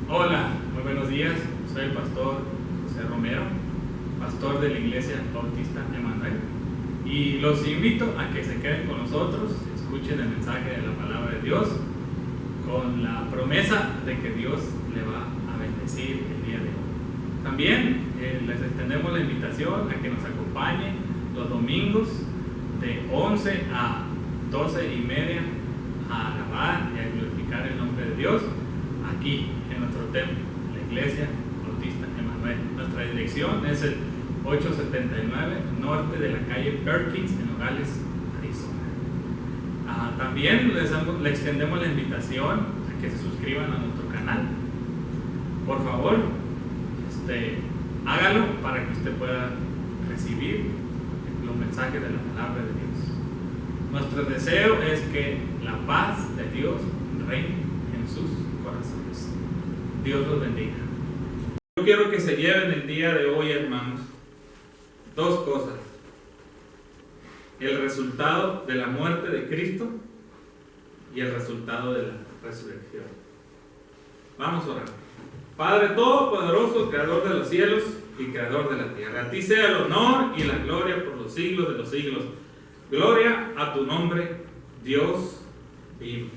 Hola, muy buenos días. Soy el pastor José Romero, pastor de la Iglesia Bautista Emanuel. Y los invito a que se queden con nosotros, escuchen el mensaje de la palabra de Dios, con la promesa de que Dios le va a bendecir el día de hoy. También les extendemos la invitación a que nos acompañen los domingos de 11 a 12:30 a alabar y a glorificar el nombre de Dios aquí en nuestro templo, la Iglesia Bautista Emanuel. Nuestra dirección es el 879 norte de la calle Perkins en Nogales, Arizona. También le extendemos la invitación a que se suscriban a nuestro canal. Por favor, hágalo para que usted pueda recibir los mensajes de la palabra de Dios. Nuestro deseo es que la paz de Dios reine en sus corazones. Dios los bendiga. Yo quiero que se lleven el día de hoy, hermanos, dos cosas: el resultado de la muerte de Cristo y el resultado de la resurrección. Vamos a orar. Padre Todopoderoso, Creador de los cielos y Creador de la tierra, a ti sea el honor y la gloria por los siglos de los siglos. Gloria a tu nombre, Dios vivo,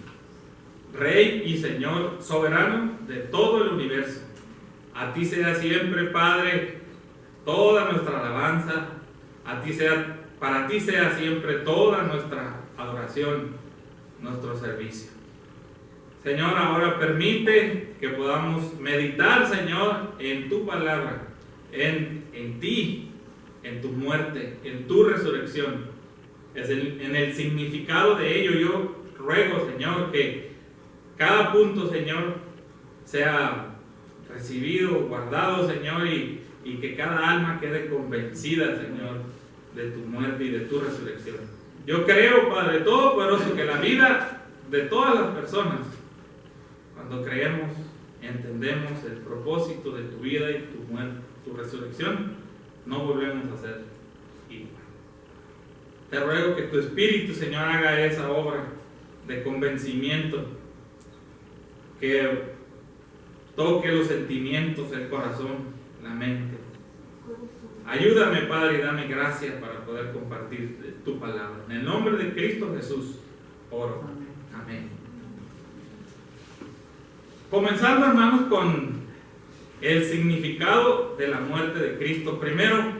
Rey y Señor soberano de todo el universo. A ti sea siempre, Padre, toda nuestra alabanza. Para ti sea siempre toda nuestra adoración, nuestro servicio. Señor, ahora permite que podamos meditar, Señor, en tu palabra, en ti, en tu muerte, en tu resurrección, en el significado de ello. Yo ruego, Señor, que cada punto, Señor, sea recibido, guardado, Señor, y que cada alma quede convencida, Señor, de tu muerte y de tu resurrección. Yo creo, Padre Todopoderoso, que la vida de todas las personas, cuando creemos, entendemos el propósito de tu vida y tu muerte, tu resurrección, no volvemos a ser igual. Te ruego que tu Espíritu, Señor, haga esa obra de convencimiento, que toque los sentimientos, el corazón, la mente. Ayúdame, Padre, y dame gracia para poder compartir tu palabra. En el nombre de Cristo Jesús oro. Amén. Comenzando, hermanos, con el significado de la muerte de Cristo. Primero,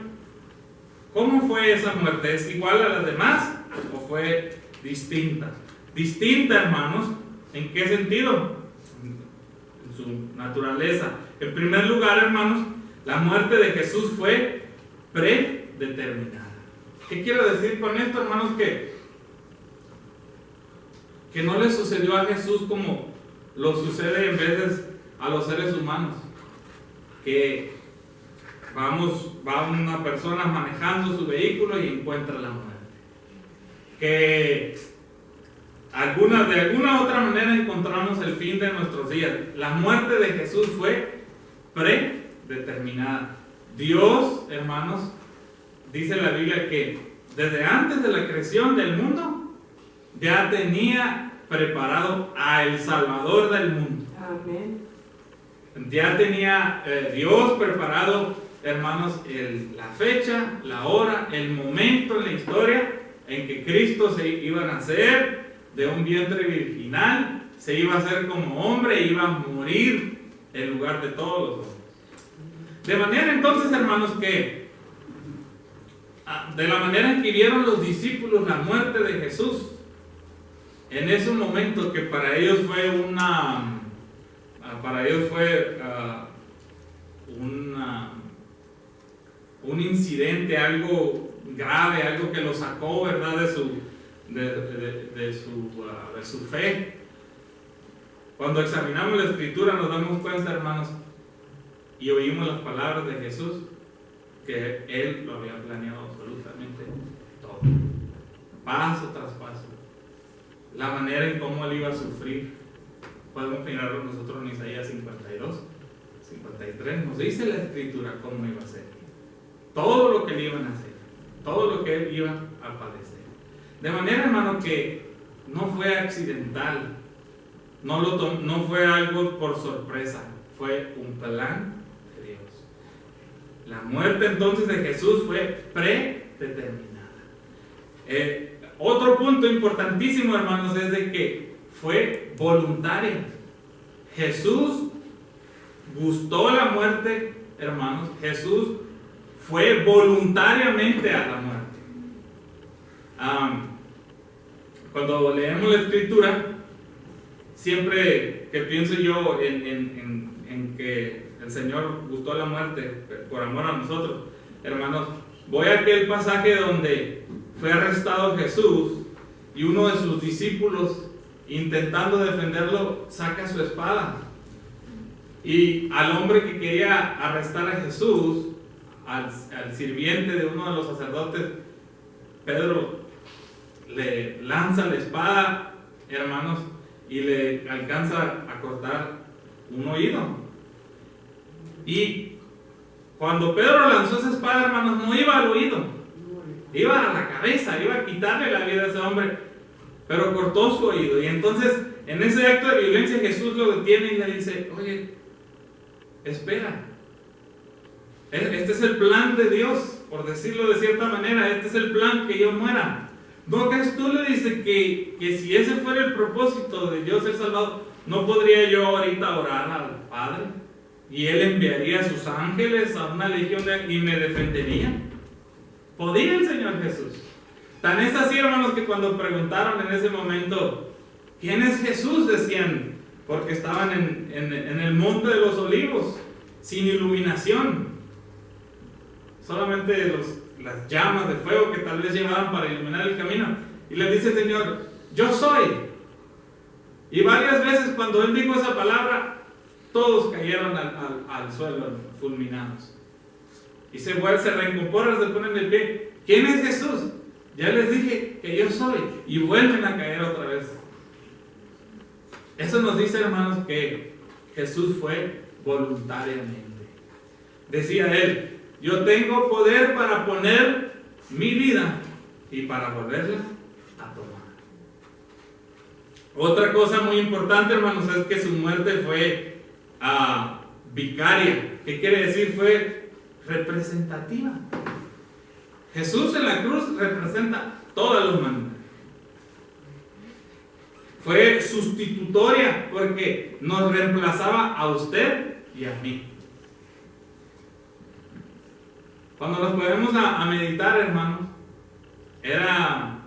¿cómo fue esa muerte? ¿Es igual a las demás o fue distinta? Distinta, hermanos, ¿en qué sentido? En su naturaleza. En primer lugar, hermanos, la muerte de Jesús fue predeterminada. ¿Qué quiero decir con esto, hermanos? Que no le sucedió a Jesús como lo sucede en veces a los seres humanos, que va una persona manejando su vehículo y encuentra la muerte. Que de alguna otra manera encontramos el fin de nuestros días. La muerte de Jesús fue predeterminada. Dios, hermanos, dice la Biblia que desde antes de la creación del mundo ya tenía preparado a el Salvador del mundo. Amén. Ya tenía Dios preparado, hermanos, la fecha, la hora, el momento en la historia en que Cristo se iba a nacer de un vientre virginal, se iba a hacer como hombre e iba a morir en lugar de todos los hombres. De manera entonces, hermanos, que de la manera en que vieron los discípulos la muerte de Jesús, en esos momentos que para ellos fue un incidente, algo grave, algo que lo sacó, ¿verdad?, de su fe. Cuando examinamos la Escritura nos damos cuenta, hermanos, y oímos las palabras de Jesús, que Él lo había planeado absolutamente todo, paso tras paso. La manera en cómo Él iba a sufrir, podemos mirarlo nosotros en Isaías 52, 53, nos dice la Escritura cómo iba a ser, todo lo que le iban a hacer, todo lo que Él iba a padecer. De manera, hermano, que no fue accidental, no fue algo por sorpresa, fue un plan de Dios. La muerte entonces de Jesús fue predeterminada. Otro punto importantísimo, hermanos, es de que fue voluntaria. Jesús gustó la muerte, hermanos. Jesús fue voluntariamente a la muerte. Cuando leemos la Escritura, siempre que pienso yo en que el Señor gustó la muerte por amor a nosotros, hermanos, voy a aquel pasaje donde fue arrestado Jesús y uno de sus discípulos, intentando defenderlo, saca su espada. Y al hombre que quería arrestar a Jesús, al sirviente de uno de los sacerdotes, Pedro le lanza la espada, hermanos, y le alcanza a cortar un oído. Y cuando Pedro lanzó esa espada, hermanos, no iba al oído, iba a la cabeza, iba a quitarle la vida a ese hombre, pero cortó su oído. Y entonces, en ese acto de violencia, Jesús lo detiene y le dice: oye, espera, este es el plan de Dios, por decirlo de cierta manera, este es el plan, que yo muera. ¿No crees tú? Le dice que si ese fuera el propósito de Dios ser salvado, ¿no podría yo ahorita orar al Padre? Y Él enviaría a sus ángeles a una legión y me defendería. ¿Podía el Señor Jesús? Tan es así, hermanos, que cuando preguntaron en ese momento ¿quién es Jesús?, decían, porque estaban en el monte de los olivos, sin iluminación, solamente las llamas de fuego que tal vez llevaban para iluminar el camino. Y les dice el Señor: yo soy. Y varias veces cuando Él dijo esa palabra, todos cayeron al suelo fulminados. Y se reincorporan, se ponen de pie. ¿Quién es Jesús? Ya les dije que yo soy. Y vuelven a caer otra vez. Eso nos dice, hermanos, que Jesús fue voluntariamente. Decía Él: yo tengo poder para poner mi vida y para volverla a tomar. Otra cosa muy importante, hermanos, es que su muerte fue vicaria. ¿Qué quiere decir? Fue representativa. Jesús en la cruz representa toda la humanidad. Fue sustitutoria porque nos reemplazaba a usted y a mí. Cuando nos ponemos a meditar, hermanos, era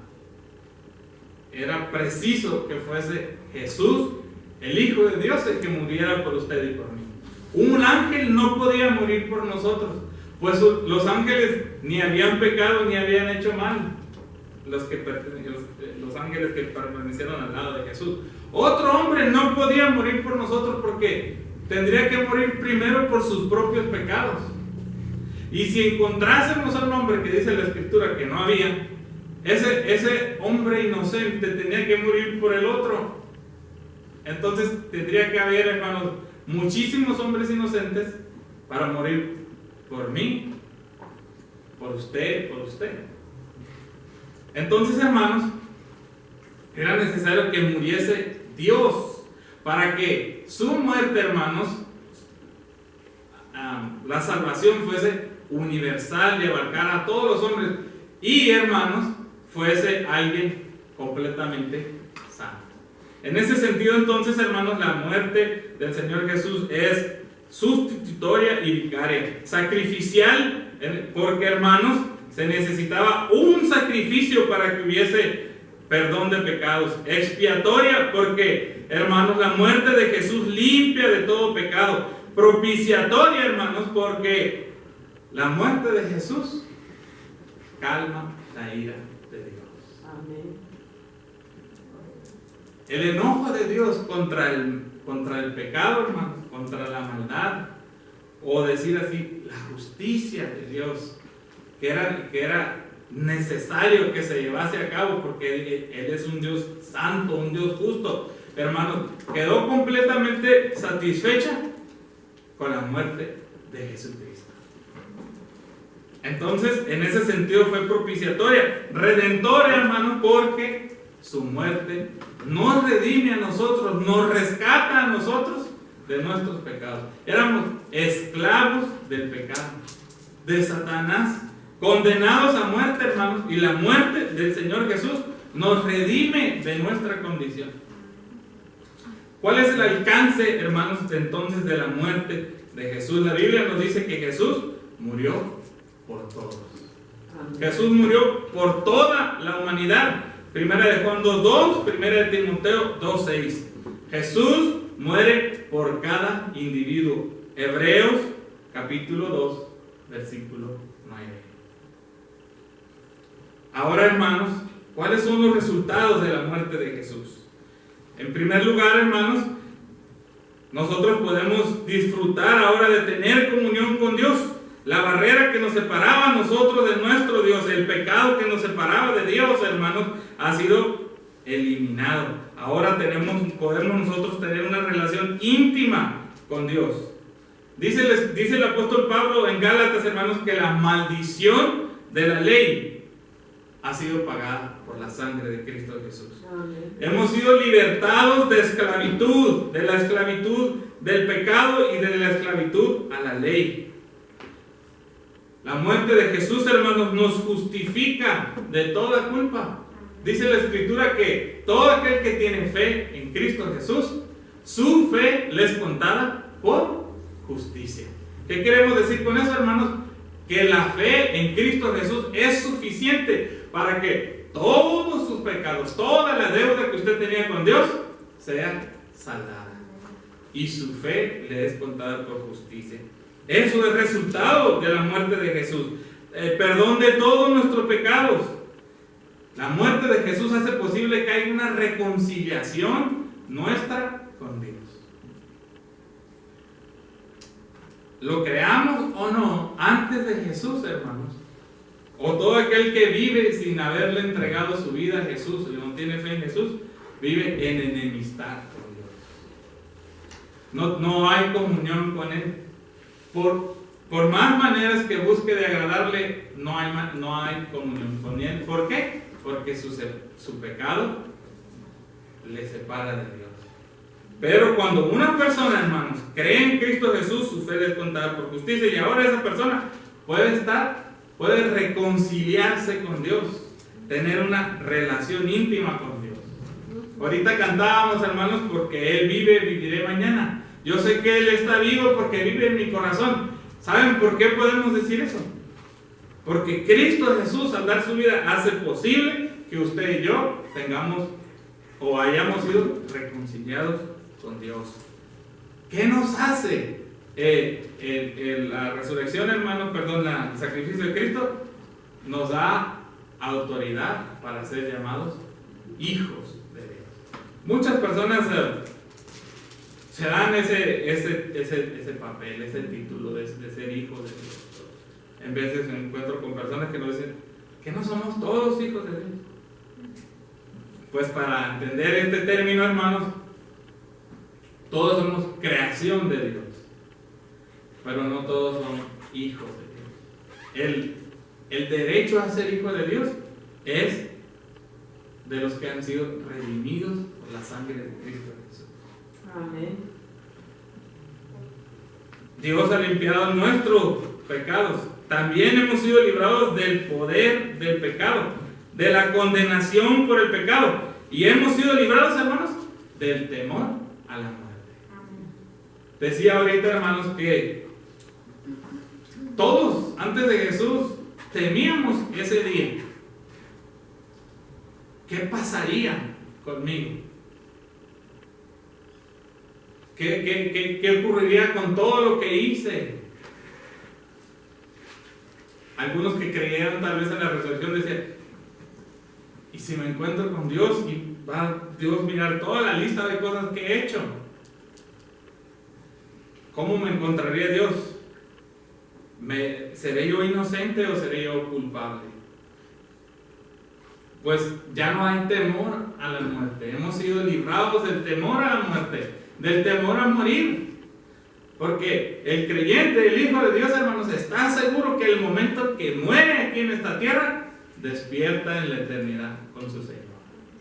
preciso que fuese Jesús, el Hijo de Dios, el que muriera por usted y por mí. Un ángel no podía morir por nosotros, pues los ángeles ni habían pecado ni habían hecho mal, los ángeles que permanecieron al lado de Jesús. Otro hombre no podía morir por nosotros porque tendría que morir primero por sus propios pecados. Y si encontrásemos a un hombre, que dice la Escritura que no había, ese hombre inocente tenía que morir por el otro. Entonces tendría que haber, hermanos, muchísimos hombres inocentes para morir por mí, por usted, por usted. Entonces, hermanos, era necesario que muriese Dios para que su muerte, hermanos, la salvación fuese universal y abarcara a todos los hombres y, hermanos, fuese alguien completamente santo. En ese sentido, entonces, hermanos, la muerte del Señor Jesús es sustitutoria y vicaria. Sacrificial, porque, hermanos, se necesitaba un sacrificio para que hubiese perdón de pecados. Expiatoria, porque, hermanos, la muerte de Jesús limpia de todo pecado. Propiciatoria, hermanos, porque la muerte de Jesús calma la ira de Dios. Amén. El enojo de Dios contra el pecado, hermanos, contra la maldad, o decir así, la justicia de Dios, que era necesario que se llevase a cabo, porque Él es un Dios santo, un Dios justo, hermanos, quedó completamente satisfecha con la muerte de Jesucristo. Entonces, en ese sentido fue propiciatoria, redentora, hermano, porque su muerte nos redime a nosotros, nos rescata a nosotros de nuestros pecados. Éramos esclavos del pecado, de Satanás, condenados a muerte, hermanos, y la muerte del Señor Jesús nos redime de nuestra condición. ¿Cuál es el alcance, hermanos, entonces de la muerte de Jesús? La Biblia nos dice que Jesús murió por todos. Jesús murió por toda la humanidad. Primera de Juan 2:2, primera de Timoteo 2:6. Jesús muere por cada individuo. Hebreos capítulo 2, versículo 9. Ahora, hermanos, ¿cuáles son los resultados de la muerte de Jesús? En primer lugar, hermanos, nosotros podemos disfrutar ahora de tener comunión con Dios. La barrera que nos separaba a nosotros de nuestro Dios, el pecado que nos separaba de Dios, hermanos, ha sido eliminado. Ahora podemos nosotros tener una relación íntima con Dios. Dice el apóstol Pablo en Gálatas, hermanos, que la maldición de la ley ha sido pagada por la sangre de Cristo Jesús. Amén. Hemos sido libertados de la esclavitud del pecado y de la esclavitud a la ley. La muerte de Jesús, hermanos, nos justifica de toda culpa. Dice la Escritura que todo aquel que tiene fe en Cristo Jesús, su fe le es contada por justicia. ¿Qué queremos decir con eso, hermanos? Que la fe en Cristo Jesús es suficiente para que todos sus pecados, toda la deuda que usted tenía con Dios, sea saldada. Y su fe le es contada por justicia. Eso es resultado de la muerte de Jesús. El perdón de todos nuestros pecados. La muerte de Jesús hace posible que haya una reconciliación nuestra con Dios. Lo creamos o no, antes de Jesús, hermanos, o todo aquel que vive sin haberle entregado su vida a Jesús y no tiene fe en Jesús, vive en enemistad con Dios. No hay comunión con Él. Por más maneras que busque de agradarle, no hay comunión con Él. ¿Por qué? Porque su pecado le separa de Dios. Pero cuando una persona, hermanos, cree en Cristo Jesús, su fe le es contada por justicia, y ahora esa persona puede reconciliarse con Dios, tener una relación íntima con Dios. Ahorita cantábamos, hermanos, porque Él vive, viviré mañana. Yo sé que Él está vivo porque vive en mi corazón. ¿Saben por qué podemos decir eso? Porque Cristo Jesús, al dar su vida, hace posible que usted y yo tengamos o hayamos sido reconciliados con Dios. ¿Qué nos hace la resurrección, hermano? El sacrificio de Cristo nos da autoridad para ser llamados hijos de Dios. Muchas personas se dan ese papel, ese título de ser hijos de Dios. En veces me encuentro con personas que nos dicen que no somos todos hijos de Dios. Pues para entender este término, hermanos, todos somos creación de Dios, pero no todos somos hijos de Dios. El derecho a ser hijo de Dios es de los que han sido redimidos por la sangre de Cristo Jesús. Amén. Dios ha limpiado nuestros pecados. También hemos sido librados del poder del pecado, de la condenación por el pecado. Y hemos sido librados, hermanos, del temor a la muerte. Decía ahorita, hermanos, que todos antes de Jesús temíamos ese día. ¿Qué pasaría conmigo? ¿Qué ocurriría con todo lo que hice? Algunos que creyeron tal vez en la resurrección decían, ¿y si me encuentro con Dios y va Dios a mirar toda la lista de cosas que he hecho? ¿Cómo me encontraría Dios? ¿Seré yo inocente o seré yo culpable? Pues ya no hay temor a la muerte. Hemos sido librados del temor a la muerte, del temor a morir. Porque el creyente, el Hijo de Dios, hermanos, está seguro que el momento que muere aquí en esta tierra, despierta en la eternidad con su Señor.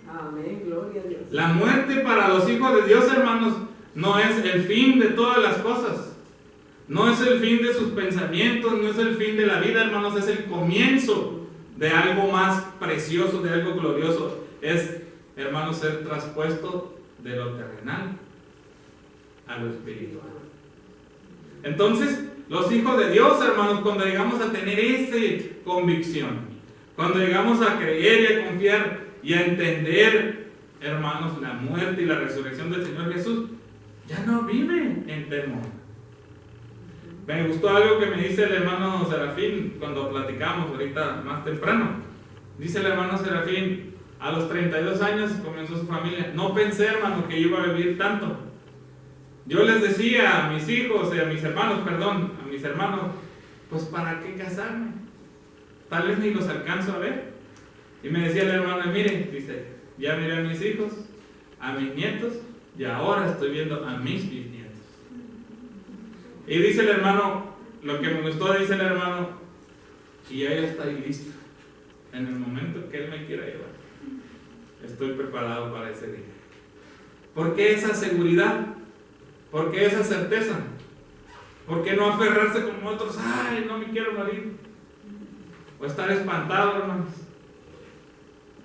Amén, gloria a Dios. La muerte para los hijos de Dios, hermanos, no es el fin de todas las cosas. No es el fin de sus pensamientos, no es el fin de la vida, hermanos, es el comienzo de algo más precioso, de algo glorioso. Es, hermanos, ser traspuesto de lo terrenal a lo espiritual. Entonces, los hijos de Dios, hermanos, cuando llegamos a tener esa convicción, cuando llegamos a creer y a confiar y a entender, hermanos, la muerte y la resurrección del Señor Jesús, ya no viven en temor. Me gustó algo que me dice el hermano Serafín cuando platicamos ahorita más temprano. Dice el hermano Serafín, a los 32 años comenzó su familia. No pensé, hermano, que iba a vivir tanto. Yo les decía a mis hijos, a mis hermanos, pues ¿para qué casarme? Tal vez ni los alcanzo a ver. Y me decía el hermano, mire, dice, ya miré a mis hijos, a mis nietos, y ahora estoy viendo a mis bisnietos. Y dice el hermano, lo que me gustó, dice el hermano, y ya estoy listo. En el momento que Él me quiera llevar, estoy preparado para ese día. ¿Por qué esa seguridad? ¿Por qué esa certeza? ¿Por qué no aferrarse como otros? ¡Ay, no me quiero morir! O estar espantado, hermanos.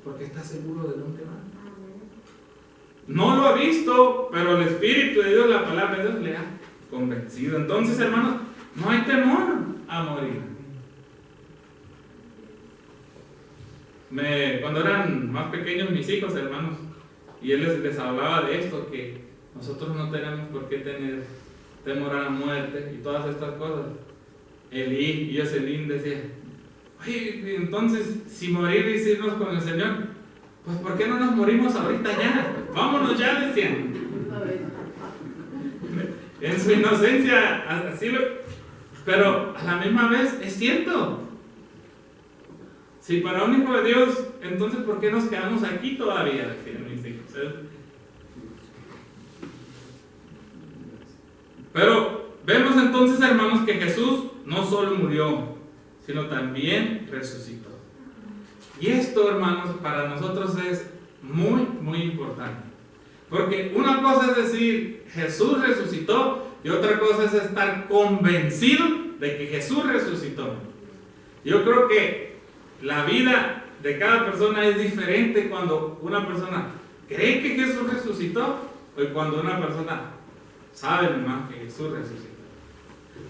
Porque está seguro de dónde va. No lo ha visto, pero el Espíritu de Dios, la palabra de Dios, le ha convencido. Entonces, hermanos, no hay temor a morir. Cuando eran más pequeños mis hijos, hermanos, y él les hablaba de esto, que nosotros no tenemos por qué tener temor a la muerte y todas estas cosas. Elí, y Jocelyn decía, oye, entonces, si morir es irnos con el Señor, pues ¿por qué no nos morimos ahorita ya? Vámonos ya, decían. En su inocencia, así pero a la misma vez es cierto. Si para un hijo de Dios, entonces ¿por qué nos quedamos aquí todavía? Decían mis hijos. Pero vemos entonces, hermanos, que Jesús no solo murió, sino también resucitó. Y esto, hermanos, para nosotros es muy, muy importante. Porque una cosa es decir, Jesús resucitó, y otra cosa es estar convencido de que Jesús resucitó. Yo creo que la vida de cada persona es diferente cuando una persona cree que Jesús resucitó, o cuando una persona sabe nomás que Jesús resucitó.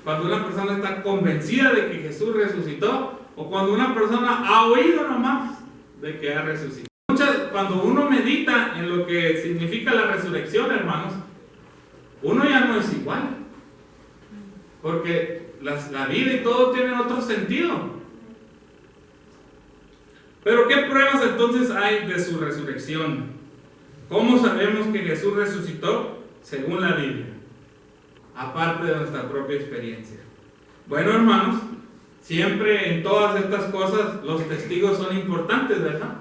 Cuando una persona está convencida de que Jesús resucitó, o cuando una persona ha oído nomás de que ha resucitado. Cuando uno medita en lo que significa la resurrección, hermanos, uno ya no es igual. Porque la vida y todo tienen otro sentido. Pero ¿qué pruebas entonces hay de su resurrección? ¿Cómo sabemos que Jesús resucitó? Según la Biblia, aparte de nuestra propia experiencia. Bueno, hermanos, siempre en todas estas cosas los testigos son importantes, ¿verdad?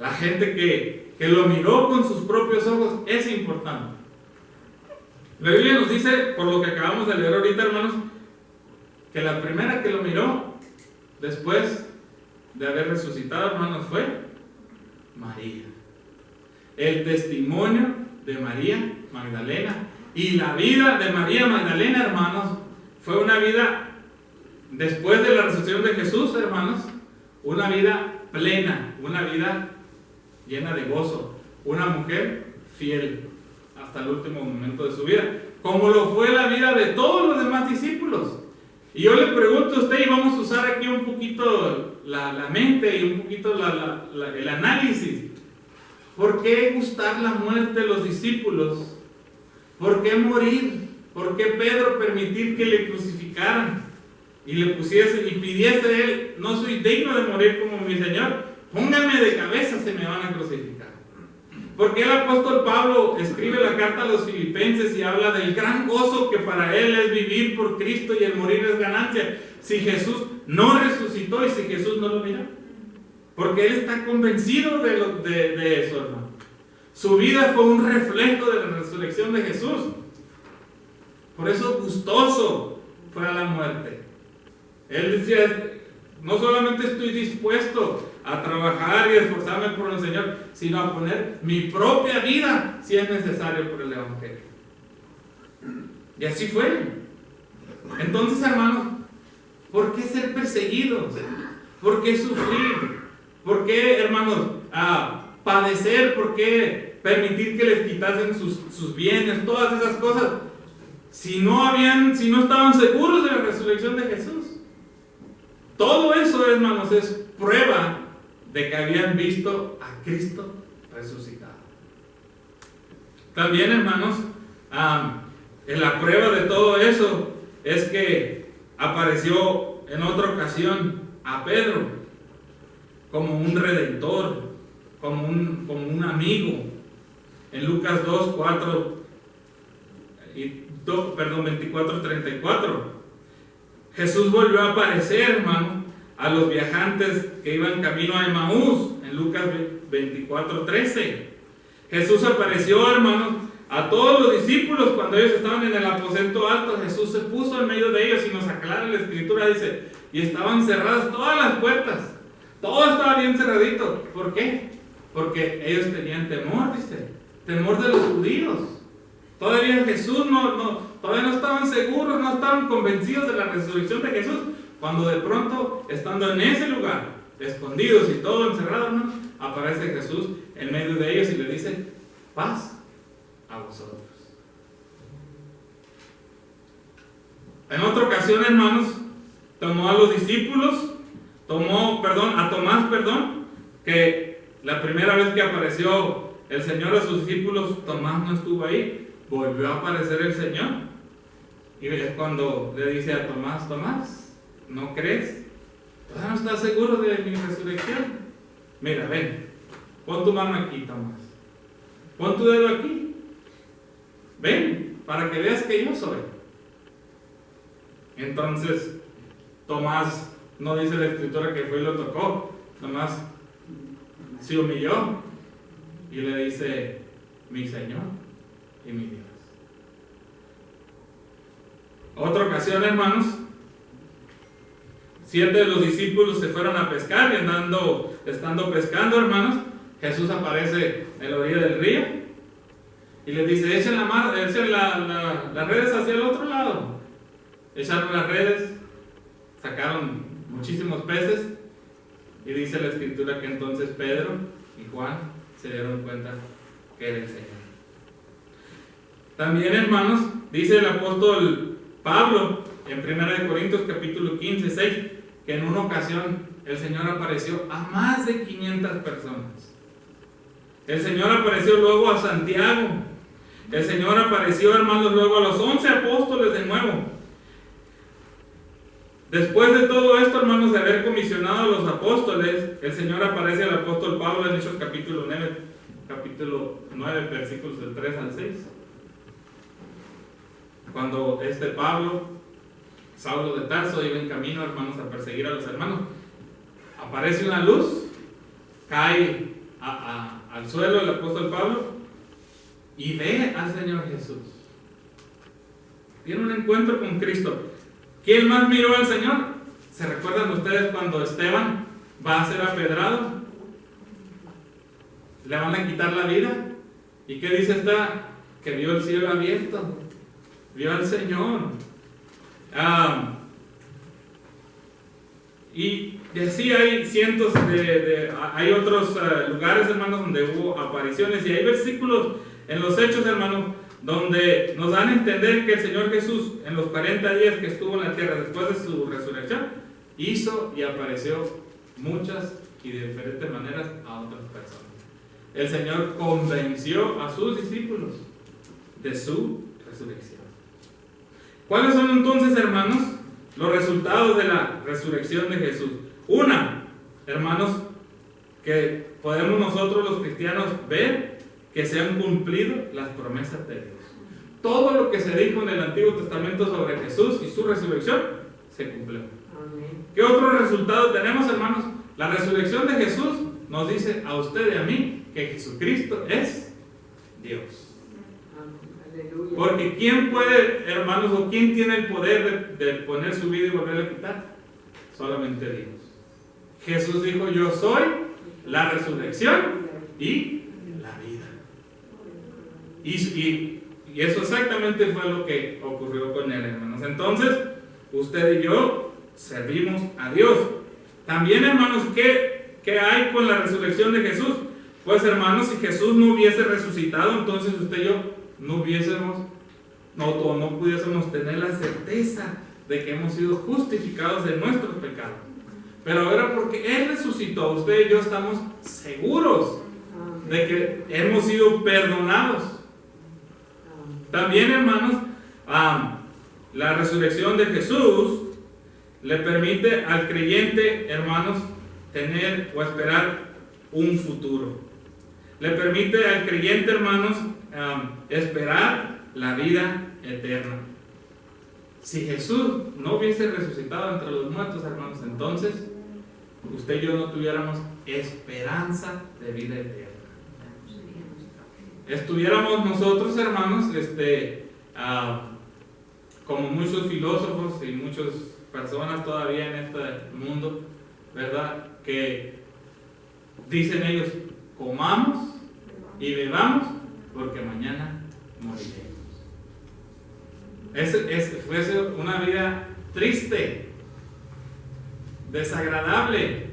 La gente que lo miró con sus propios ojos es importante. La Biblia nos dice, por lo que acabamos de leer ahorita, hermanos, que la primera que lo miró después de haber resucitado, hermanos, fue María. El testimonio de María Magdalena y la vida de María Magdalena, hermanos, fue una vida después de la resurrección de Jesús, hermanos, una vida plena, una vida llena de gozo, una mujer fiel hasta el último momento de su vida, como lo fue la vida de todos los demás discípulos. Y yo le pregunto a usted, y vamos a usar aquí un poquito la mente y un poquito el análisis. ¿Por qué gustar la muerte de los discípulos? ¿Por qué morir? ¿Por qué Pedro permitir que le crucificaran? Y le pusiese y pidiese a él, no soy digno de morir como mi Señor, pónganme de cabeza, se me van a crucificar. Porque el apóstol Pablo escribe la carta a los filipenses y habla del gran gozo que para él es vivir por Cristo y el morir es ganancia. Si Jesús no resucitó y si Jesús no lo miró. Porque él está convencido de eso, hermano. Su vida fue un reflejo de la resurrección de Jesús. Por eso gustoso fue a la muerte. Él decía, no solamente estoy dispuesto a trabajar y esforzarme por el Señor, sino a poner mi propia vida si es necesario por el Evangelio. Y así fue. Entonces, hermanos, ¿por qué ser perseguidos? ¿Por qué sufrir? ¿Por qué, hermanos, padecer? ¿Por qué permitir que les quitasen sus bienes? Todas esas cosas. Si no estaban seguros de la resurrección de Jesús. Todo eso, hermanos, es prueba de que habían visto a Cristo resucitado. También, hermanos, en la prueba de todo eso es que apareció en otra ocasión a Pedro como un redentor, como un amigo. En Lucas 2, 24, 34. Jesús volvió a aparecer, hermano, a los viajantes que iban camino a Emaús, en Lucas 24, 13. Jesús apareció, hermano, a todos los discípulos cuando ellos estaban en el aposento alto. Jesús se puso en medio de ellos y nos aclara la escritura, dice, y estaban cerradas todas las puertas. Todo estaba bien cerradito. ¿Por qué? Porque ellos tenían temor, dice, temor de los judíos. Todavía todavía no estaban seguros, no estaban convencidos de la resurrección de Jesús, cuando de pronto, estando en ese lugar, escondidos y todo encerrado, ¿no?, aparece Jesús en medio de ellos y le dice, paz a vosotros. En otra ocasión, hermanos, tomó a los discípulos, a Tomás, que la primera vez que apareció el Señor a sus discípulos, Tomás no estuvo ahí. Volvió a aparecer el Señor. Y es cuando le dice a Tomás, Tomás, ¿no crees? ¿Todavía no estás seguro de mi resurrección? Mira, ven, pon tu mano aquí, Tomás. Pon tu dedo aquí. Ven, para que veas que yo soy. Entonces, Tomás, no dice la escritura que fue y lo tocó. Tomás se humilló y le dice, mi Señor y mi Dios. Otra ocasión, hermanos, 7 de los discípulos se fueron a pescar y estando pescando, hermanos, Jesús aparece en la orilla del río y les dice, echen las redes hacia el otro lado. Echaron las redes, sacaron muchísimos peces y dice la escritura que entonces Pedro y Juan se dieron cuenta que era el Señor. También, hermanos, dice el apóstol Pablo en 1 Corintios capítulo 15, 6, que en una ocasión el Señor apareció a más de 500 personas. El Señor apareció luego a Santiago. El Señor apareció, hermanos, luego a los 11 apóstoles de nuevo. Después de todo esto, hermanos, de haber comisionado a los apóstoles, el Señor aparece al apóstol Pablo en Hechos capítulo 9, versículos del 3 al 6. Cuando Pablo, Saulo de Tarso, iba en camino, hermanos, a perseguir a los hermanos, aparece una luz, cae al suelo el apóstol Pablo y ve al Señor Jesús. Tiene un encuentro con Cristo. ¿Quién más miró al Señor? ¿Se recuerdan ustedes cuando Esteban va a ser apedrado? ¿Le van a quitar la vida? ¿Y qué dice esta? Que vio el cielo abierto, vio al Señor. Y así hay cientos hay otros lugares, hermanos, donde hubo apariciones, y hay versículos en los Hechos, hermanos, donde nos dan a entender que el Señor Jesús, en los 40 días que estuvo en la tierra después de su resurrección, hizo y apareció muchas y de diferentes maneras a otras personas. El Señor convenció a sus discípulos de su resurrección. ¿Cuáles son entonces, hermanos, los resultados de la resurrección de Jesús? Una, hermanos, que podemos nosotros los cristianos ver que se han cumplido las promesas de Dios. Todo lo que se dijo en el Antiguo Testamento sobre Jesús y su resurrección se cumplió. Amén. ¿Qué otro resultado tenemos, hermanos? La resurrección de Jesús nos dice a usted y a mí que Jesucristo es Dios. Aleluya. Porque ¿quién puede, hermanos, o quién tiene el poder de poner su vida y volverla a quitar? Solamente Dios. Jesús dijo, yo soy la resurrección y la vida. Y eso exactamente fue lo que ocurrió con él, hermanos. Entonces, usted y yo servimos a Dios. También, hermanos, ¿qué hay con la resurrección de Jesús? Pues, hermanos, si Jesús no hubiese resucitado, entonces usted y yo no pudiésemos tener la certeza de que hemos sido justificados de nuestros pecados. Pero ahora, porque Él resucitó, usted y yo estamos seguros de que hemos sido perdonados. También, hermanos, la resurrección de Jesús le permite al creyente, hermanos, tener o esperar un futuro. Le permite al creyente, hermanos, esperar la vida eterna. Si Jesús no hubiese resucitado entre los muertos, hermanos, entonces usted y yo no tuviéramos esperanza de vida eterna. Estuviéramos nosotros, hermanos, como muchos filósofos y muchas personas todavía en este mundo, ¿verdad? Que dicen ellos, comamos y bebamos porque mañana moriremos. Fuese una vida triste, desagradable,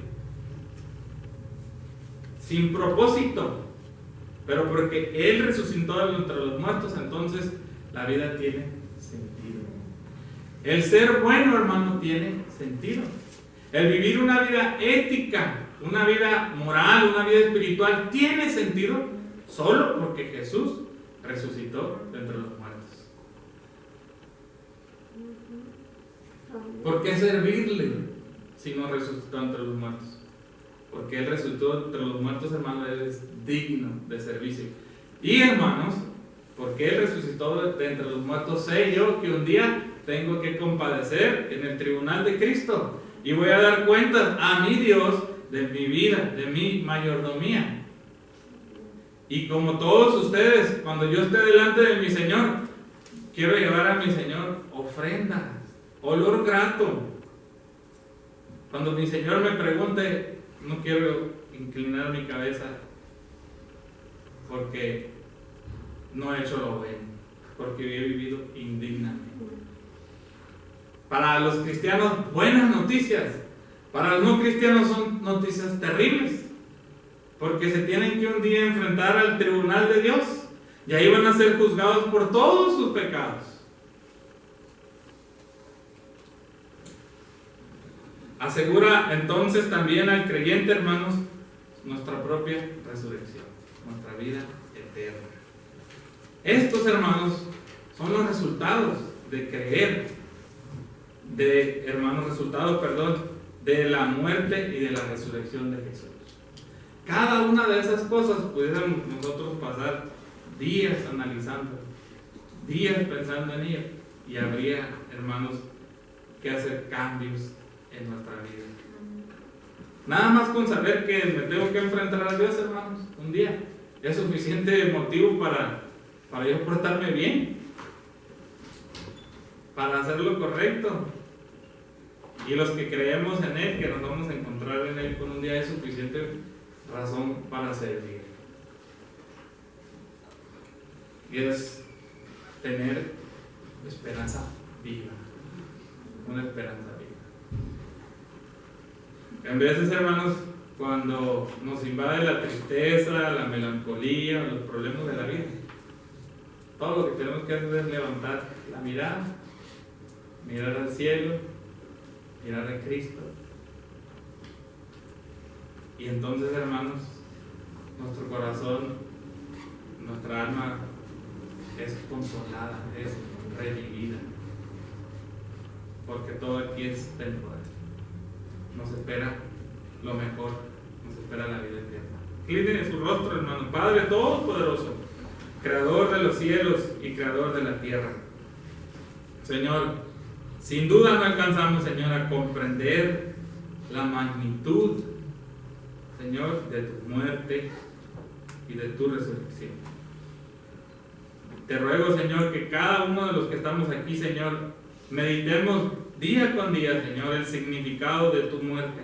sin propósito. Pero porque Él resucitó entre los muertos, entonces la vida tiene sentido. El ser bueno, hermano, tiene sentido. El vivir una vida ética, una vida moral, una vida espiritual, tiene sentido solo porque Jesús resucitó de entre los muertos. ¿Por qué servirle si no resucitó entre los muertos? Porque Él resucitó entre los muertos, hermanos, Él es digno de servicio. Y, hermanos, porque Él resucitó de entre los muertos, sé yo que un día tengo que compadecer en el tribunal de Cristo y voy a dar cuentas a mi Dios de mi vida, de mi mayordomía. Y como todos ustedes, cuando yo esté delante de mi Señor, quiero llevar a mi Señor ofrendas, olor grato. Cuando mi Señor me pregunte, no quiero inclinar mi cabeza porque no he hecho lo bueno, porque he vivido indignamente. Para los cristianos, buenas noticias. Para los no cristianos son noticias terribles, porque se tienen que un día enfrentar al tribunal de Dios y ahí van a ser juzgados por todos sus pecados. Asegura entonces también al creyente, hermanos, nuestra propia resurrección, nuestra vida eterna. Estos, hermanos, son los resultados de creer, de la muerte y de la resurrección de Jesús. Cada una de esas cosas pudiéramos nosotros pasar días analizando, días pensando en ello, y habría, hermanos, que hacer cambios en nuestra vida. Nada más con saber que me tengo que enfrentar a Dios, hermanos, un día, es suficiente motivo para yo portarme bien, para hacer lo correcto. Y los que creemos en Él, que nos vamos a encontrar en Él con un día, es suficiente razón para servir. Y es tener esperanza viva, una esperanza viva. En veces, hermanos, cuando nos invade la tristeza, la melancolía, los problemas de la vida, todo lo que tenemos que hacer es levantar la mirada, mirar al cielo, mirar a Cristo. Y entonces, hermanos, nuestro corazón, nuestra alma es consolada, es revivida, porque todo aquí es temporal. Nos espera lo mejor, nos espera la vida eterna. Inclinen su rostro, hermano. Padre Todopoderoso, Creador de los cielos y Creador de la tierra. Señor, sin duda no alcanzamos, Señor, a comprender la magnitud, Señor, de tu muerte y de tu resurrección. Te ruego, Señor, que cada uno de los que estamos aquí, Señor, meditemos día con día, Señor, el significado de tu muerte.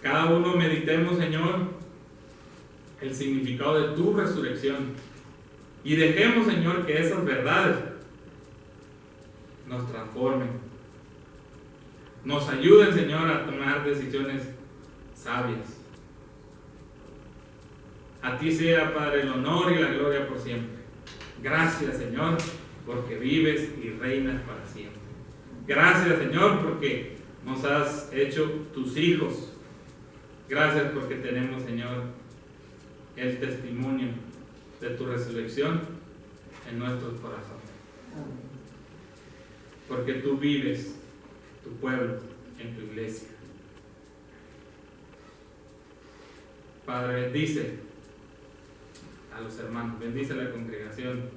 Cada uno meditemos, Señor, el significado de tu resurrección. Y dejemos, Señor, que esas verdades nos transformen. Nos ayuden, Señor, a tomar decisiones sabias. A ti sea, Padre, el honor y la gloria por siempre. Gracias, Señor, porque vives y reinas para siempre. Gracias, Señor, porque nos has hecho tus hijos. Gracias porque tenemos, Señor, el testimonio de tu resurrección en nuestros corazones. Porque tú vives tu pueblo en tu iglesia. Padre, bendice a los hermanos, bendice a la congregación,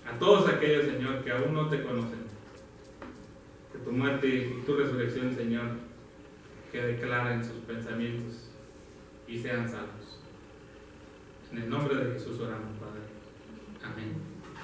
a todos aquellos, Señor, que aún no te conocen. Que tu muerte y tu resurrección, Señor, quede clara en sus pensamientos y sean salvos. En el nombre de Jesús oramos, Padre. Amén.